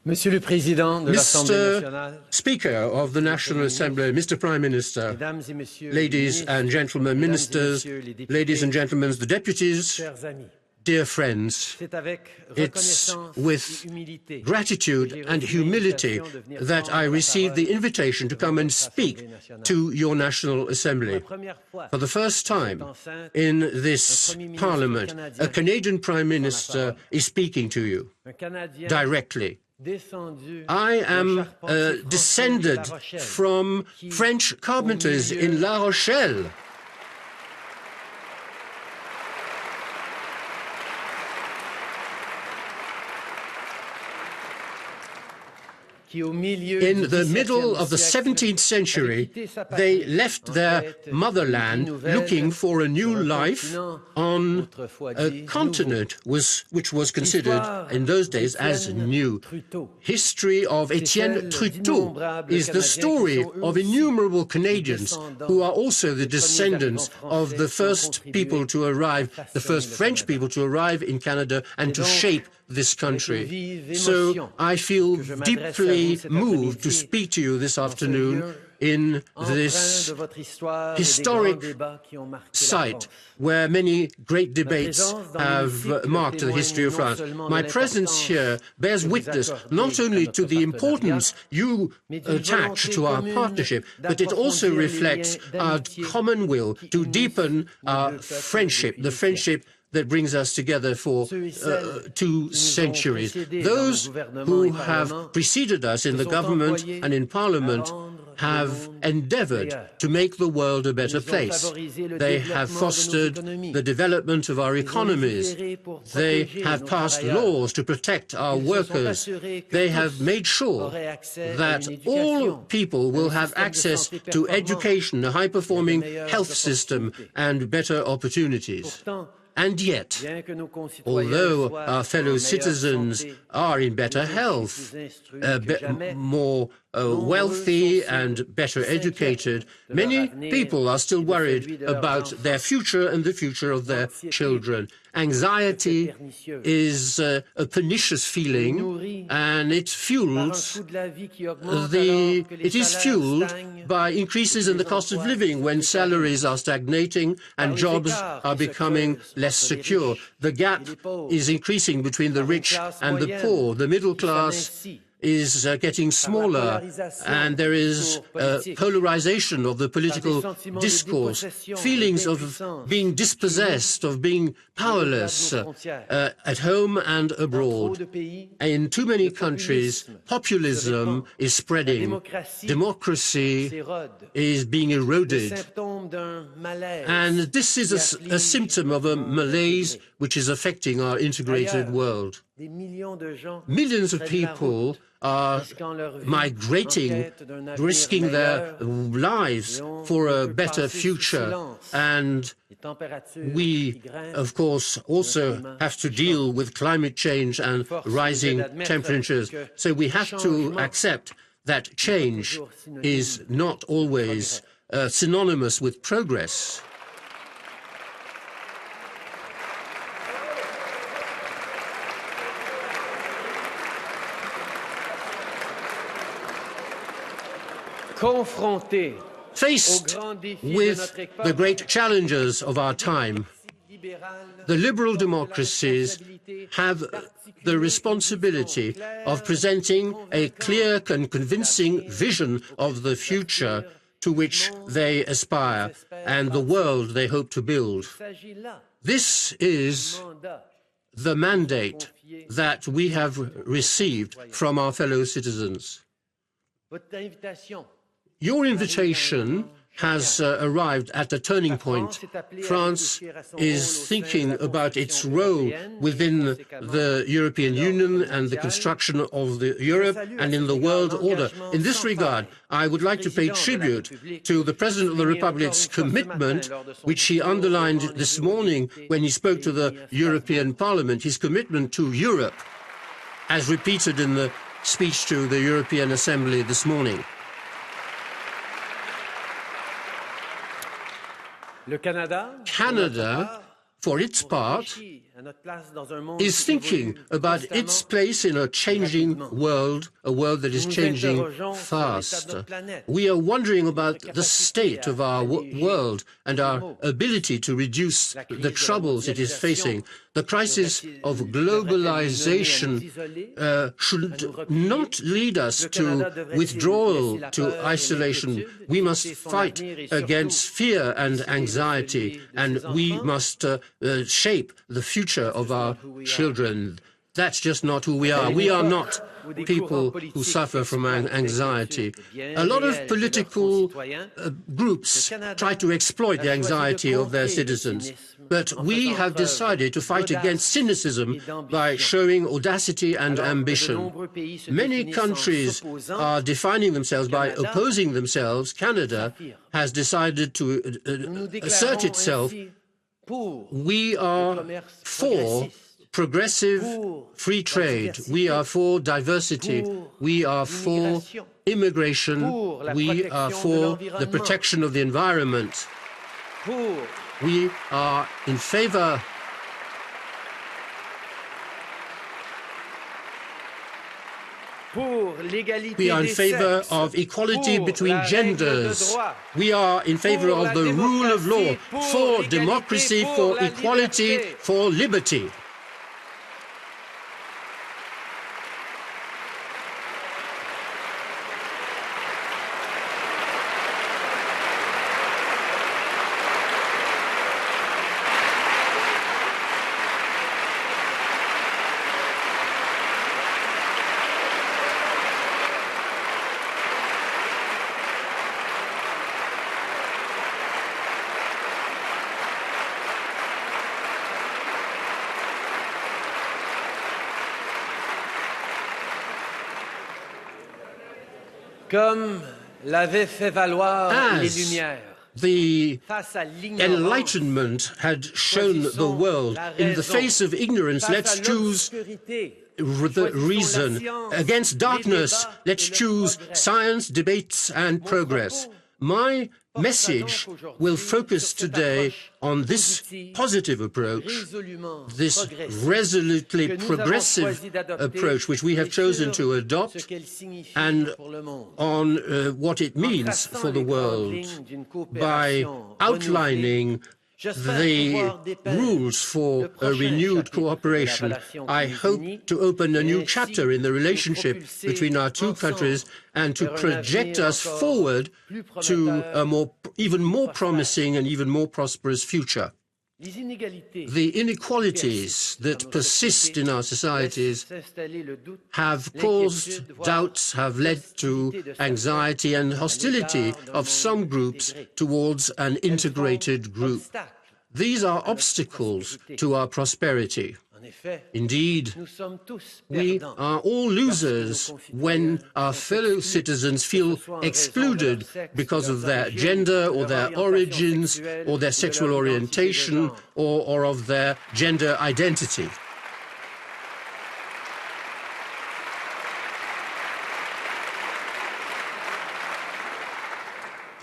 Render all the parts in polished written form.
Monsieur le Président de l'Assemblée nationale, Mr. Speaker of the National Assembly, Mr. Prime Minister, ladies and gentlemen ministers, ladies and gentlemen the deputies, dear friends, it's with gratitude and humility that I received the invitation to come and speak to your National Assembly. For the first time in this Parliament, a Canadian Prime Minister is speaking to you directly. I am descended from French carpenters in La Rochelle. In the middle of the 17th century, they left their motherland looking for a new life on a continent which was considered in those days as new. History of Étienne Trudeau is the story of innumerable Canadians who are also the descendants of the first people to arrive, the first French people to arrive in Canada and to shape this country. So I feel deeply moved to speak to you this afternoon in this historic site where many great debates have marked the history of France. My presence here bears witness not only to the importance you attach to our partnership, but it also reflects our common will to deepen our friendship, the friendship that brings us together for 2 centuries. Those who have preceded us in the government and in Parliament have endeavored to make the world a better place. They have fostered the development of our economies. They have passed laws to protect our workers. They have made sure that all people will have access to education, a high-performing health system, and better opportunities. And yet, although our fellow citizens are in better health, more wealthy and better educated, many people are still worried about their future and the future of their children. Anxiety is a pernicious feeling, and it is fueled by increases in the cost of living when salaries are stagnating and jobs are becoming less secure. The gap is increasing between the rich and the poor. The middle class is getting smaller, and there is polarization of the political discourse, feelings of being dispossessed, of being powerless at home and abroad. In too many countries, populism is spreading. Democracy is being eroded. And this is a symptom of a malaise which is affecting our integrated world. Millions of people are migrating, risking their lives for a better future. And we, of course, also have to deal with climate change and rising temperatures. So we have to accept that change is not always synonymous with progress. Faced with the great challenges of our time, the liberal democracies have the responsibility of presenting a clear and convincing vision of the future to which they aspire and the world they hope to build. This is the mandate that we have received from our fellow citizens. Your invitation has arrived at a turning point. France is thinking about its role within the European Union and the construction of Europe and in the world order. In this regard, I would like to pay tribute to the President of the Republic's commitment, which he underlined this morning when he spoke to the European Parliament, his commitment to Europe, as repeated in the speech to the European Assembly this morning. Canada for its part, is thinking about its place in a changing world, a world that is changing fast. We are wondering about the state of our world and our ability to reduce the troubles it is facing. The crisis of globalization should not lead us to withdrawal, to isolation. We must fight against fear and anxiety, and we must shape the future of our children. That's just not who we are. We are not people who suffer from anxiety. A lot of political groups try to exploit the anxiety of their citizens, but we have decided to fight against cynicism by showing audacity and ambition. Many countries are defining themselves by opposing themselves. Canada has decided to assert itself. We are for progressive free trade. We are for diversity. We are for immigration. We are for the protection of the environment. We are in favor We are in favor of equality between genders. We are in favor of the rule of law, for democracy, for equality, for liberty. Comme l'avaient fait valoir les Lumières. The Enlightenment had shown the world, in the face of ignorance, let's choose the reason. Against darkness, let's choose science, debates, and progress. My message will focus today on this positive approach, this resolutely progressive approach which we have chosen to adopt, and on what it means for the world by outlining the rules for a renewed cooperation. I hope to open a new chapter in the relationship between our two countries and to project us forward to a even more promising and even more prosperous future. The inequalities that persist in our societies have caused doubts, have led to anxiety and hostility of some groups towards an integrated group. These are obstacles to our prosperity. Indeed, we are all losers when our fellow citizens feel excluded because of their gender or their origins or their sexual orientation or of their gender identity.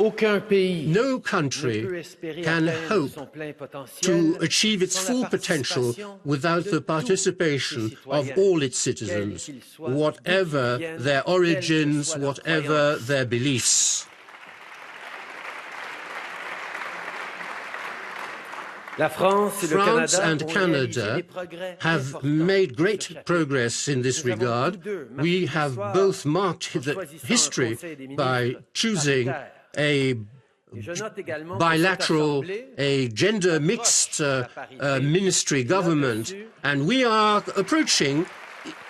No country can hope to achieve its full potential without the participation of all its citizens, whatever their origins, whatever their beliefs. France and Canada have made great progress in this regard. We have both marked the history by choosing a bilateral, a gender-mixed ministry government, and we are approaching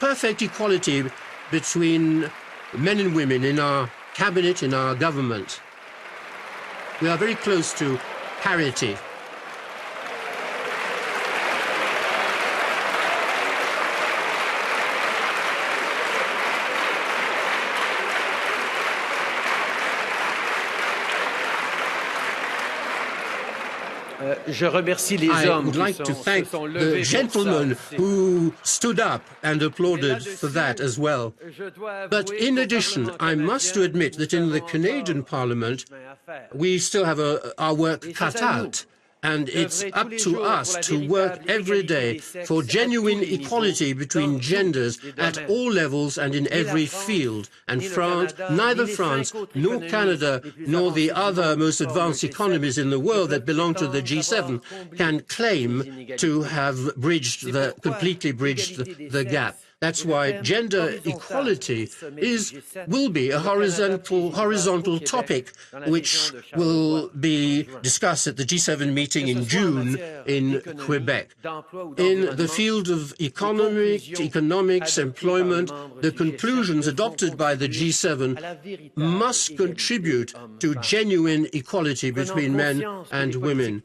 perfect equality between men and women in our cabinet, in our government. We are very close to parity. I would like to thank the gentlemen who stood up and applauded for that as well. But in addition, I must admit that in the Canadian Parliament, we still have our work cut out. And it's up to us to work every day for genuine equality between genders at all levels and in every field. And neither France nor Canada nor the other most advanced economies in the world that belong to the G7 can claim to have completely bridged the gap. That's why gender equality will be a horizontal topic which will be discussed at the G7 meeting in June in Quebec. In the field of economics, employment, the conclusions adopted by the G7 must contribute to genuine equality between men and women.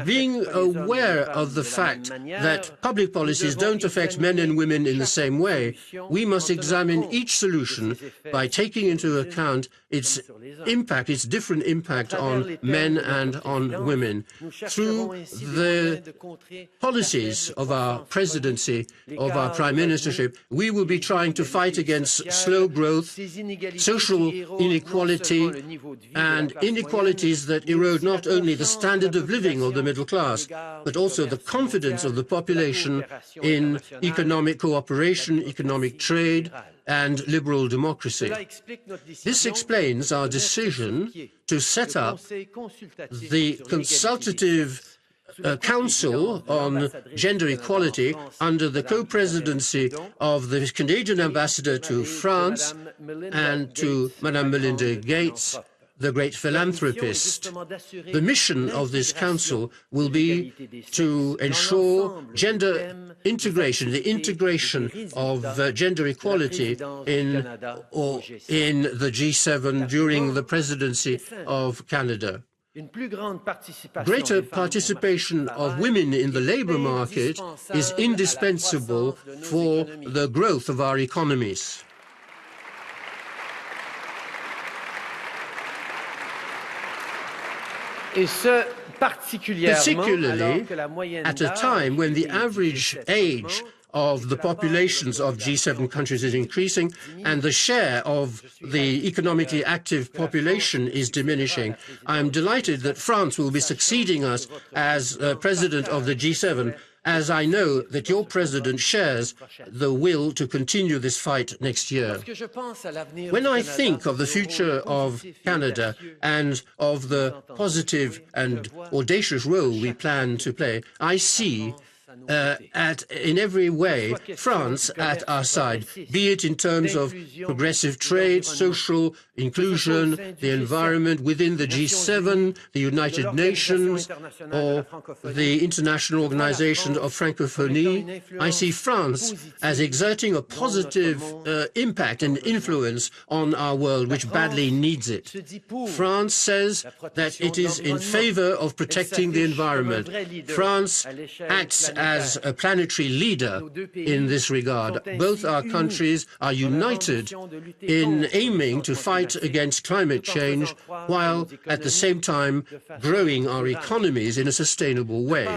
Being aware of the fact that public policies don't affect men and women in the same way, we must examine each solution by taking into account its impact, its different impact on men and on women. Through the policies of our presidency, of our prime ministership, we will be trying to fight against slow growth, social inequality, and inequalities that erode not only the standard of living of the middle class, but also the confidence of the population in economic cooperation, economic trade, and liberal democracy. This explains our decision to set up the Consultative Council on Gender Equality under the co-presidency of the Canadian ambassador to France and to Madame Melinda Gates, the great philanthropist. The mission of this council will be to ensure gender integration, the integration of gender equality in the G7 during the presidency of Canada. Greater participation of women in the labour market is indispensable for the growth of our economies. Particularly at a time when the average age of the populations of G7 countries is increasing and the share of the economically active population is diminishing. I am delighted that France will be succeeding us as president of the G7, as I know that your president shares the will to continue this fight next year. When I think of the future of Canada and of the positive and audacious role we plan to play, I see in every way France at our side, be it in terms of progressive trade, social inclusion, the environment within the G7, the United Nations, or the International Organization of Francophonie. I see France as exerting a positive impact and influence on our world, which badly needs it. France says that it is in favor of protecting the environment. France acts as a planetary leader in this regard. Both our countries are united in aiming to fight against climate change while at the same time growing our economies in a sustainable way.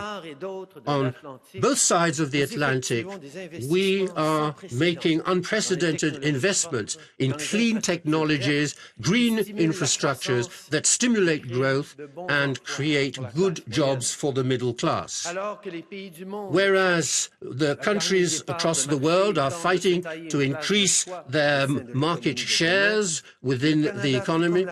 On both sides of the Atlantic, we are making unprecedented investments in clean technologies, green infrastructures that stimulate growth and create good jobs for the middle class. Whereas the countries across the world are fighting to increase their market shares within the economy,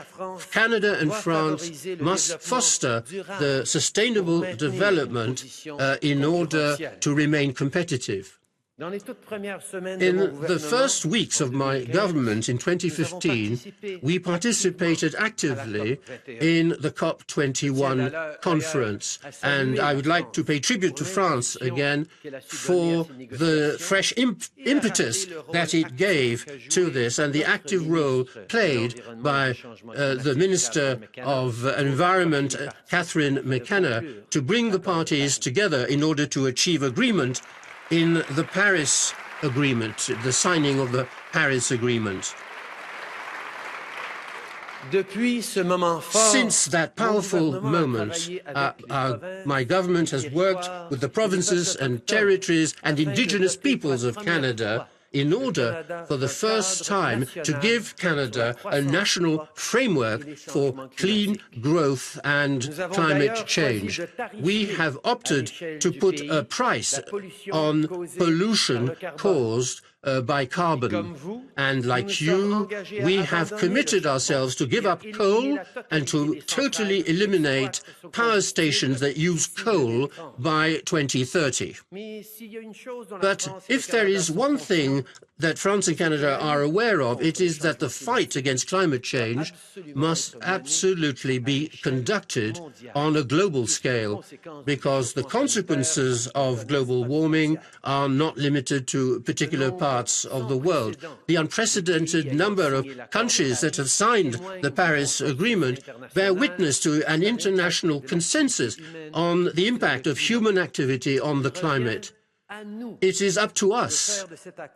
Canada and France must foster the sustainable development in order to remain competitive. In the first weeks of my government in 2015, we participated actively in the COP21 conference, and I would like to pay tribute to France again for the fresh impetus that it gave to this and the active role played by the Minister of Environment, Catherine McKenna, to bring the parties together in order to achieve agreement in the Paris Agreement, the signing of the Paris Agreement. Since that powerful moment, my government has worked with the provinces and territories and indigenous peoples of Canada in order, for the first time, to give Canada a national framework for clean growth and climate change. We have opted to put a price on pollution caused by carbon. And like you, we have committed ourselves to give up coal and to totally eliminate power stations that use coal by 2030. But if there is one thing that France and Canada are aware of, it is that the fight against climate change must absolutely be conducted on a global scale, because the consequences of global warming are not limited to particular parts of the world. The unprecedented number of countries that have signed the Paris Agreement bear witness to an international consensus on the impact of human activity on the climate. It is up to us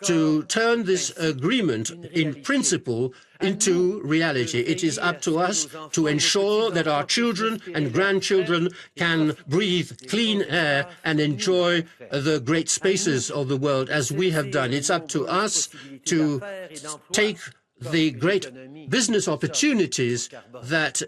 to turn this agreement in principle into reality. It is up to us to ensure that our children and grandchildren can breathe clean air and enjoy the great spaces of the world as we have done. It's up to us to take the great business opportunities that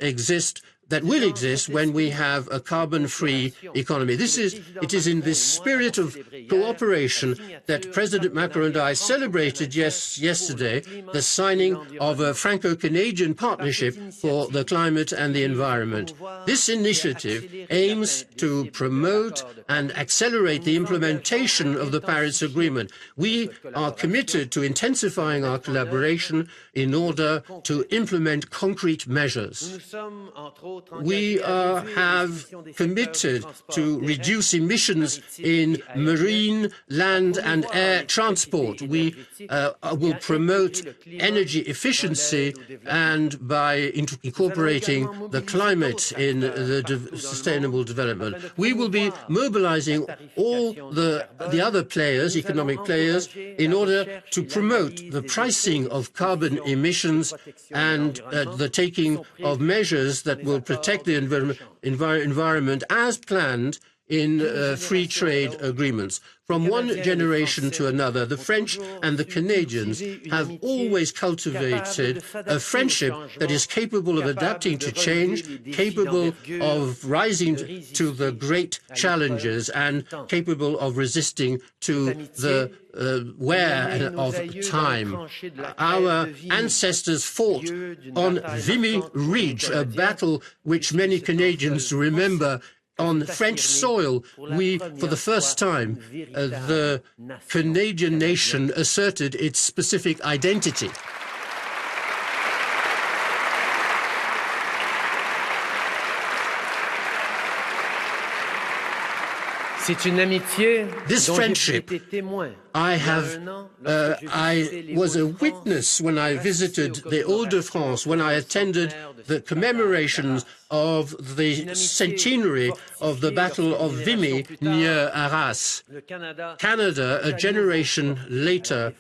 will exist when we have a carbon-free economy. It is in this spirit of cooperation that President Macron and I celebrated yesterday the signing of a Franco-Canadian partnership for the climate and the environment. This initiative aims to promote and accelerate the implementation of the Paris Agreement. We are committed to intensifying our collaboration in order to implement concrete measures. We have committed to reduce emissions in marine, land and air transport. We will promote energy efficiency and by incorporating the climate in the sustainable development. We will be mobilizing all the other players, economic players, in order to promote the pricing of carbon emissions and the taking of measures that will protect the environment as planned in free trade agreements. From one generation to another, the French and the Canadians have always cultivated a friendship that is capable of adapting to change, capable of rising to the great challenges, and capable of resisting to the wear of time. Our ancestors fought on Vimy Ridge, a battle which many Canadians remember. On French soil, for the first time, the Canadian nation asserted its specific identity. This friendship, I was a witness when I visited the Hauts-de-France, when I attended the commemorations of the centenary of the Battle of Vimy near Arras. Canada, a generation later,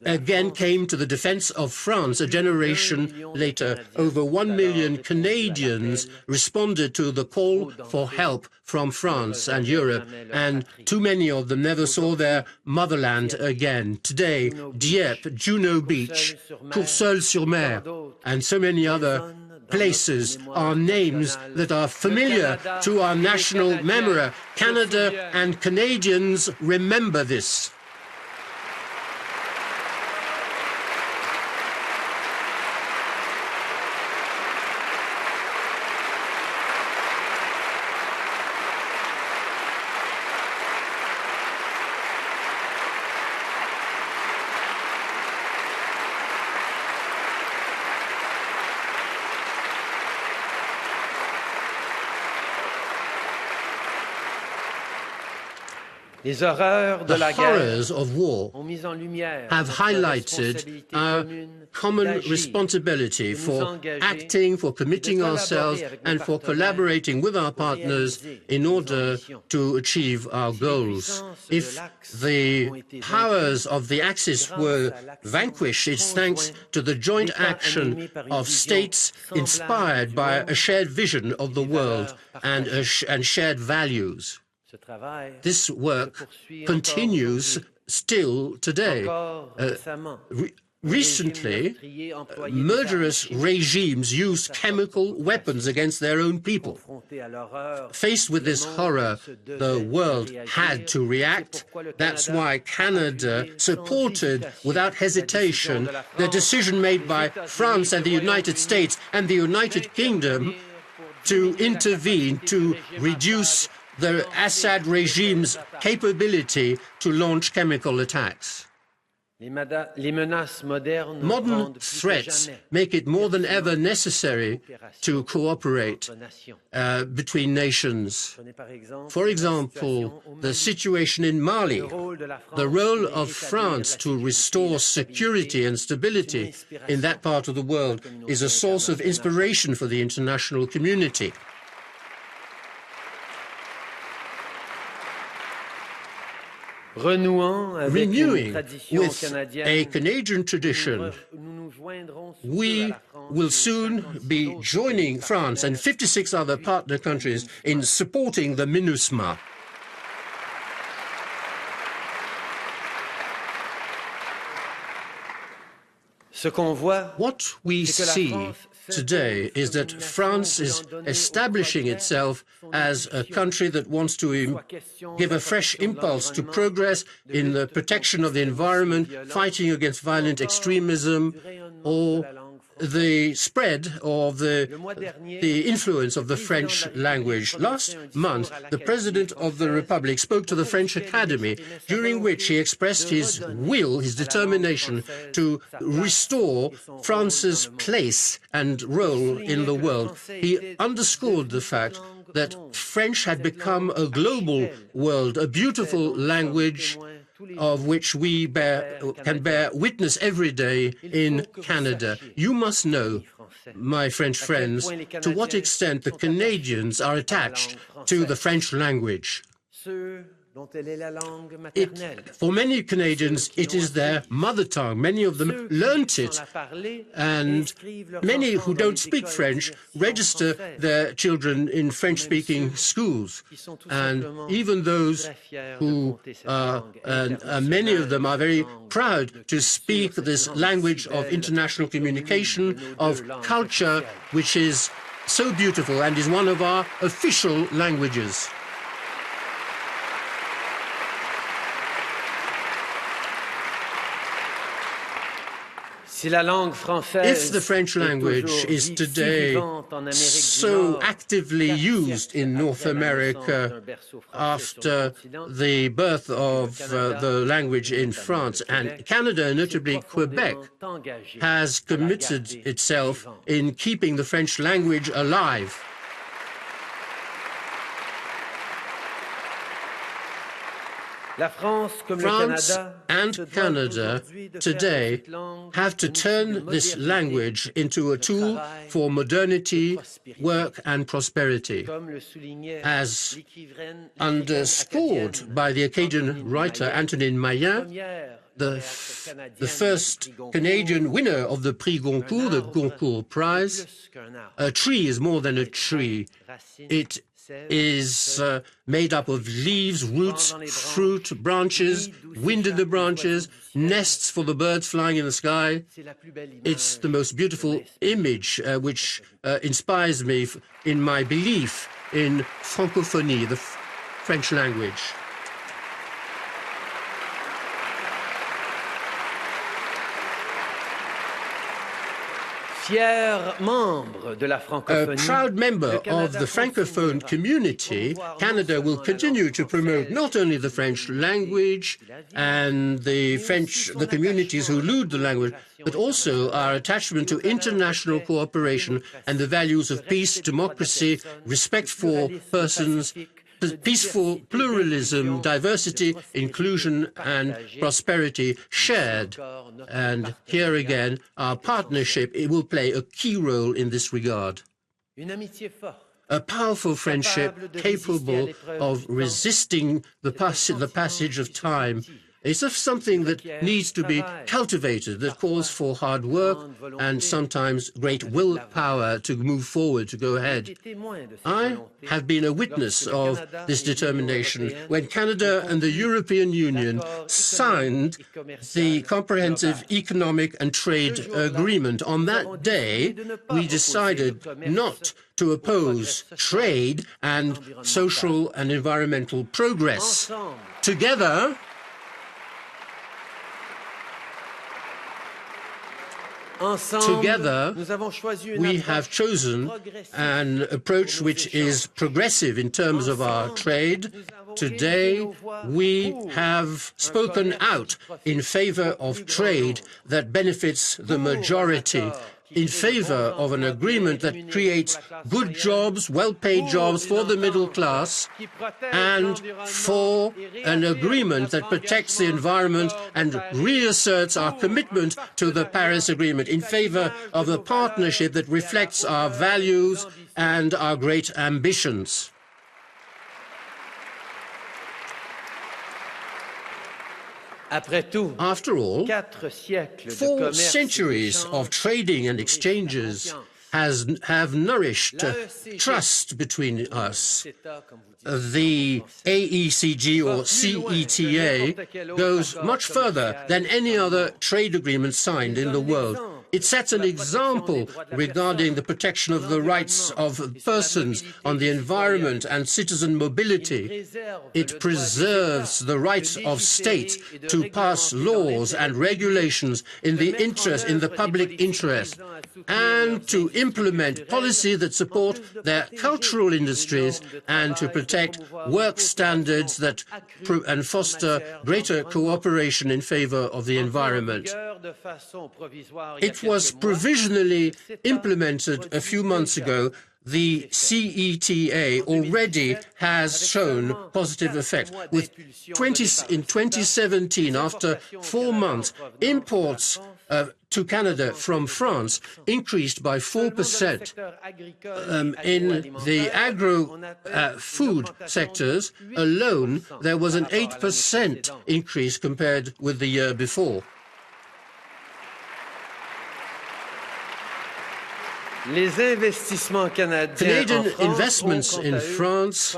again came to the defense of France. A generation later, over 1 million Canadians responded to the call for help from France and Europe, and too many of them never saw their motherland again. Today, Dieppe, Juno Beach, Courseulles-sur-Mer, and so many other places are names that are familiar to our national memory. Canada and Canadians remember this. The horrors of war have highlighted our common responsibility for acting, for committing ourselves, and for collaborating with our partners in order to achieve our goals. If the powers of the Axis were vanquished, it's thanks to the joint action of states inspired by a shared vision of the world and shared values. This work continues still today. Recently, murderous regimes used chemical weapons against their own people. Faced with this horror, the world had to react. That's why Canada supported, without hesitation, the decision made by France and the United States and the United Kingdom to intervene to reduce the Assad regime's capability to launch chemical attacks. Modern threats make it more than ever necessary to cooperate between nations. For example, the situation in Mali, the role of France to restore security and stability in that part of the world is a source of inspiration for the international community. Renewing with a Canadian tradition, we will soon be joining France and 56 other partner countries in supporting the MINUSMA. What we see today is that France is establishing itself as a country that wants to give a fresh impulse to progress in the protection of the environment, fighting against violent extremism, or the spread of the influence of the French language. Last month, the President of the Republic spoke to the French Academy, during which he expressed his will, his determination to restore France's place and role in the world. He underscored the fact that French had become a global world, a beautiful language of which we can bear witness every day in Canada. You must know, my French friends, to what extent the Canadians are attached to the French language. For many Canadians, it is their mother tongue. Many of them learnt it, and many who don't speak French register their children in French-speaking schools. And even those who, many of them are very proud to speak this language of international communication, of culture, which is so beautiful and is one of our official languages. If the French language is today so actively used in North America after the birth of the language in France, and Canada, notably Quebec, has committed itself in keeping the French language alive. France and Canada today have to turn this language into a tool for modernity, work and prosperity. As underscored by the Acadian writer Antonin Maillan, the first Canadian winner of the Prix Goncourt, the Goncourt Prize, a tree is more than a tree. It is made up of leaves, roots, fruit, branches, wind in the branches, nests for the birds flying in the sky. It's the most beautiful image which inspires me in my belief in francophonie, the French language. A proud member of the Francophone community, Canada will continue to promote not only the French language and the communities who lead the language, but also our attachment to international cooperation and the values of peace, democracy, respect for persons, peaceful pluralism, diversity, inclusion and prosperity shared. And here again, our partnership, it will play a key role in this regard. A powerful friendship capable of resisting the passage of time It's something that needs to be cultivated, that calls for hard work and sometimes great willpower to move forward, to go ahead. I have been a witness of this determination when Canada and the European Union signed the Comprehensive Economic and Trade Agreement. On that day, we decided not to oppose trade and social and environmental progress. Together, we have chosen an approach which is progressive in terms of our trade. Today, we have spoken out in favor of trade that benefits the majority, in favor of an agreement that creates good jobs, well-paid jobs for the middle class, and for an agreement that protects the environment and reasserts our commitment to the Paris Agreement, in favor of a partnership that reflects our values and our great ambitions. After all, 4 centuries of trading and exchanges have nourished trust between us. The AECG or CETA goes much further than any other trade agreement signed in the world. It sets an example regarding the protection of the rights of persons, on the environment and citizen mobility. It preserves the rights of states to pass laws and regulations in the public interest, and to implement policy that support their cultural industries and to protect work standards that and foster greater cooperation in favor of the environment. It was provisionally implemented a few months ago. The CETA already has shown positive effect. In 2017, after 4 months, imports to Canada from France increased by 4%. In the agro-food sectors alone, there was an 8% increase compared with the year before. Canadian investments in France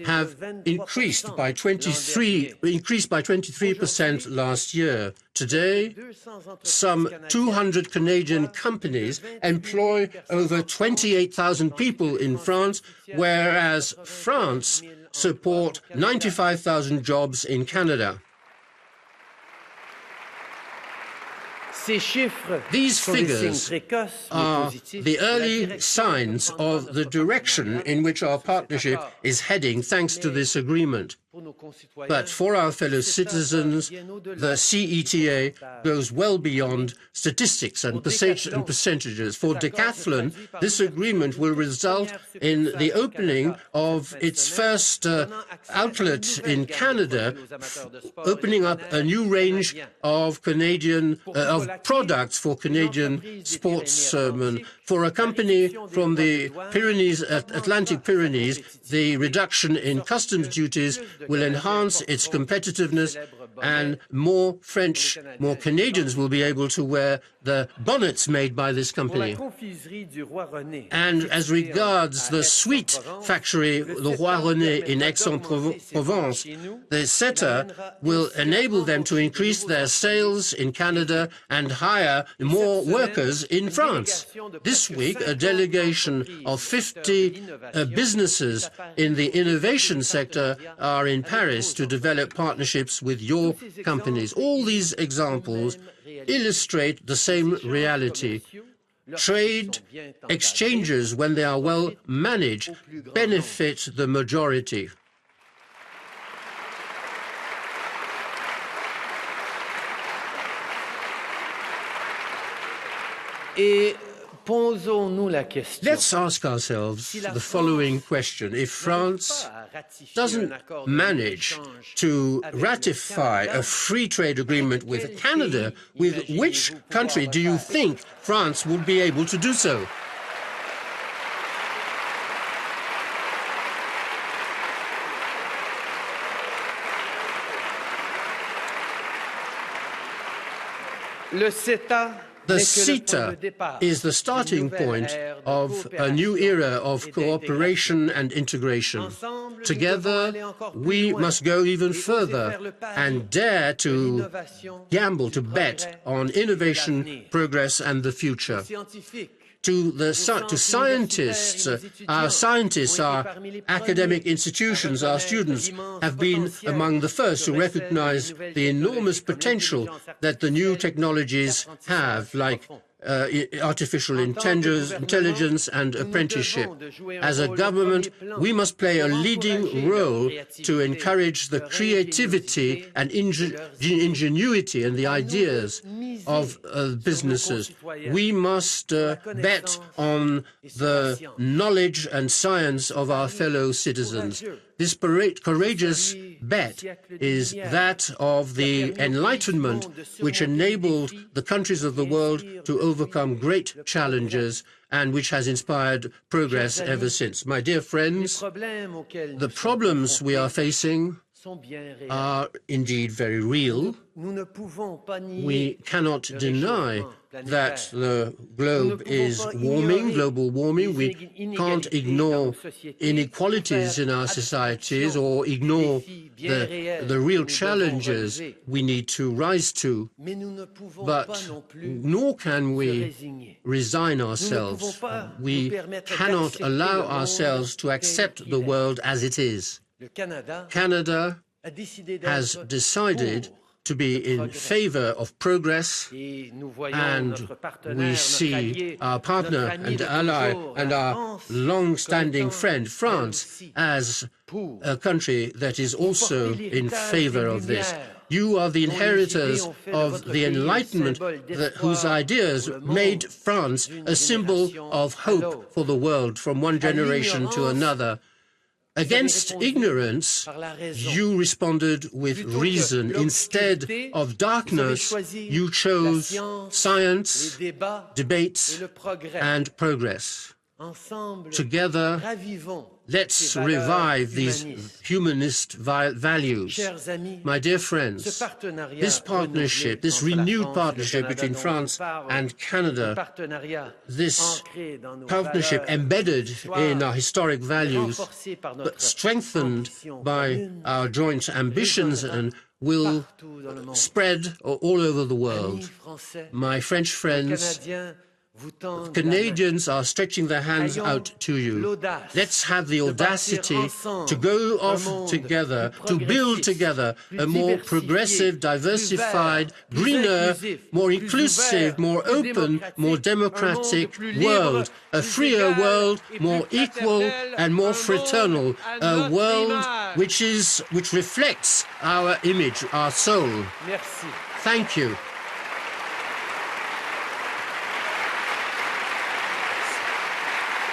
have increased by 23% last year. Today, some 200 Canadian companies employ over 28,000 people in France, whereas France supports 95,000 jobs in Canada. These figures are the early signs of the direction in which our partnership is heading thanks to this agreement. But for our fellow citizens, the CETA goes well beyond statistics and percentages. For Decathlon, this agreement will result in the opening of its first outlet in Canada, opening up a new range of products for Canadian sportsmen. For a company from the Atlantic Pyrenees, the reduction in customs duties will enhance its competitiveness, and more Canadians will be able to wear the bonnets made by this company. And as regards the sweet factory, the Roi René in Aix-en-Provence, the CETA will enable them to increase their sales in Canada and hire more workers in France. This week, a delegation of 50 businesses in the innovation sector are in Paris to develop partnerships with your companies. All these examples illustrate the same reality. Trade exchanges, when they are well managed, benefit the majority. Let's ask ourselves the following question. If France doesn't manage to ratify a free trade agreement with Canada, with which country do you think France would be able to do so? The CETA is the starting point of a new era of cooperation and integration. Together, we must go even further and dare to gamble, to bet on innovation, progress, and the future. To scientists, our academic institutions, our students have been among the first to recognize the enormous potential that the new technologies have, like artificial intelligence and apprenticeship. As a government, we must play a leading role to encourage the creativity and ingenuity and the ideas of businesses. We must bet on the knowledge and science of our fellow citizens. This courageous bet is that of the Enlightenment, which enabled the countries of the world to overcome great challenges and which has inspired progress ever since. My dear friends, the problems we are facing are indeed very real. We cannot deny that the globe is warming, global warming. We can't ignore inequalities in our societies or ignore the real challenges we need to rise to. But nor can we resign ourselves. We cannot allow ourselves to accept the world as it is. Canada has decided to be in favor of progress, and we see our partner and ally and our long-standing friend, France, as a country that is also in favor of this. You are the inheritors of the Enlightenment whose ideas made France a symbol of hope for the world from one generation to another. Against ignorance, you responded with reason. Instead of darkness, you chose science, debates, and progress. Together, let's revive these humanist values. My dear friends, this partnership, this renewed partnership between France and Canada, this partnership embedded in our historic values, but strengthened by our joint ambitions, and will spread all over the world. My French friends, Canadians are stretching their hands out to you. Let's have the audacity to go off together, to build together a more progressive, diversified, greener, more inclusive, more open, more democratic world, a freer world, more equal and more fraternal, a world which reflects our image, our soul. Thank you.